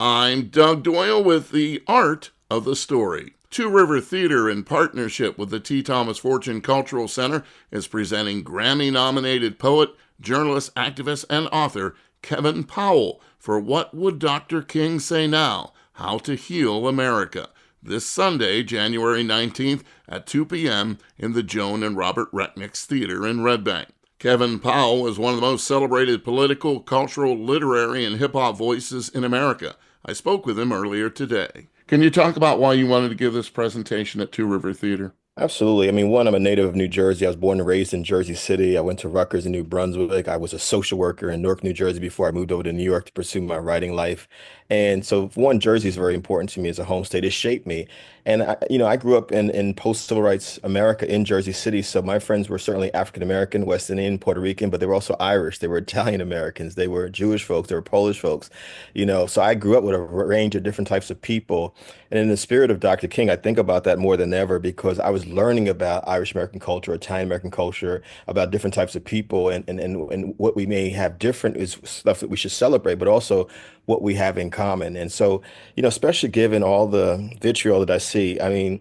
I'm Doug Doyle with the Art of the Story. Two River Theater, in partnership with the T. Thomas Fortune Cultural Center, is presenting Grammy-nominated poet, journalist, activist, and author Kevin Powell for What Would Dr. King Say Now? How to Heal America, this Sunday, January 19th at 2 p.m. in the Joan and Robert Recknick's Theater in Red Bank. Kevin Powell is one of the most celebrated political, cultural, literary, and hip-hop voices in America. I spoke with him earlier today. Can you talk about why you wanted to give this presentation at Two River Theater? Absolutely. I mean, one, I'm a native of New Jersey. I was born and raised in Jersey City. I went to Rutgers in New Brunswick. I was a social worker in Newark, New Jersey before I moved over to New York to pursue my writing life. And so, one, Jersey is very important to me as a home state. It shaped me. And I grew up in post-civil rights America in Jersey City. So my friends were certainly African American, West Indian, Puerto Rican, but they were also Irish. They were Italian Americans. They were Jewish folks. They were Polish folks. So I grew up with a range of different types of people. And in the spirit of Dr. King, I think about that more than ever because I was learning about Irish American culture, Italian American culture, about different types of people, and what we may have different is stuff that we should celebrate, but also what we have in common. And so, especially given all the vitriol that I see, I mean,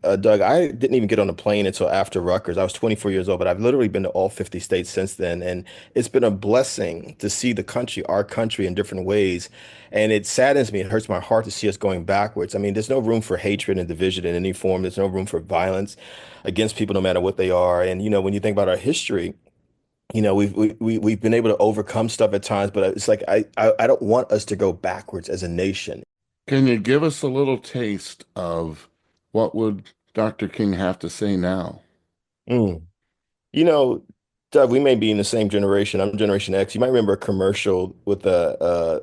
Doug, I didn't even get on a plane until after Rutgers. I was 24 years old, but I've literally been to all 50 states since then. And it's been a blessing to see the country, our country, in different ways. And it saddens me. It hurts my heart to see us going backwards. I mean, there's no room for hatred and division in any form. There's no room for violence against people, no matter what they are. And, when you think about our history, we've been able to overcome stuff at times, but it's like I don't want us to go backwards as a nation. Can you give us a little taste of what would Dr. King have to say now? Mm. You know, Doug, we may be in the same generation. I'm Generation X. You might remember a commercial with an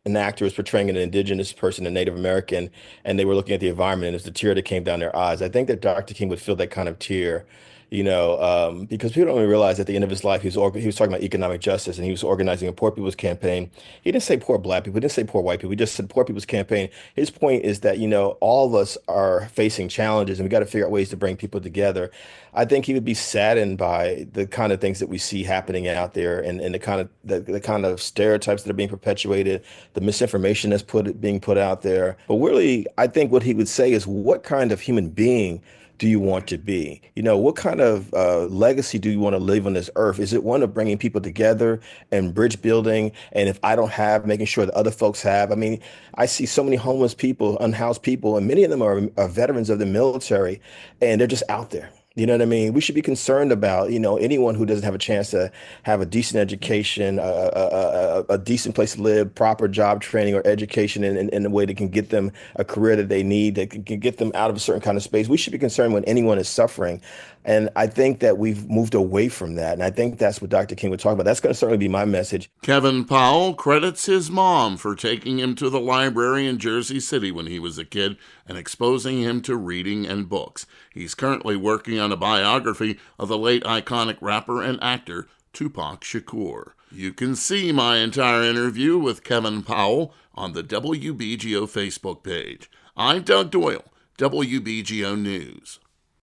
actor was portraying an indigenous person, a Native American, and they were looking at the environment, and there's a tear that came down their eyes. I think that Dr. King would feel that kind of tear, because people don't really realize at the end of his life, he was talking about economic justice, and he was organizing a poor people's campaign. He didn't say poor black people, he didn't say poor white people, he just said poor people's campaign. His point is that, all of us are facing challenges, and we got to figure out ways to bring people together. I think he would be saddened by the kind of things that we see happening out there and the kind of stereotypes that are being perpetuated, the misinformation that's being put out there. But really, I think what he would say is, what kind of human being do you want to be? What kind of legacy do you want to live on this earth? Is it one of bringing people together and bridge building? And if I don't have, making sure that other folks have. I mean, I see so many homeless people, unhoused people, and many of them are veterans of the military, and they're just out there. You know what I mean? We should be concerned about, anyone who doesn't have a chance to have a decent education, a decent place to live, proper job training or education in a way that can get them a career that they need, that can get them out of a certain kind of space. We should be concerned when anyone is suffering. And I think that we've moved away from that. And I think that's what Dr. King would talk about. That's going to certainly be my message. Kevin Powell credits his mom for taking him to the library in Jersey City when he was a kid and exposing him to reading and books. He's currently working on a biography of the late iconic rapper and actor Tupac Shakur. You can see my entire interview with Kevin Powell on the WBGO Facebook page. I'm Doug Doyle, WBGO News.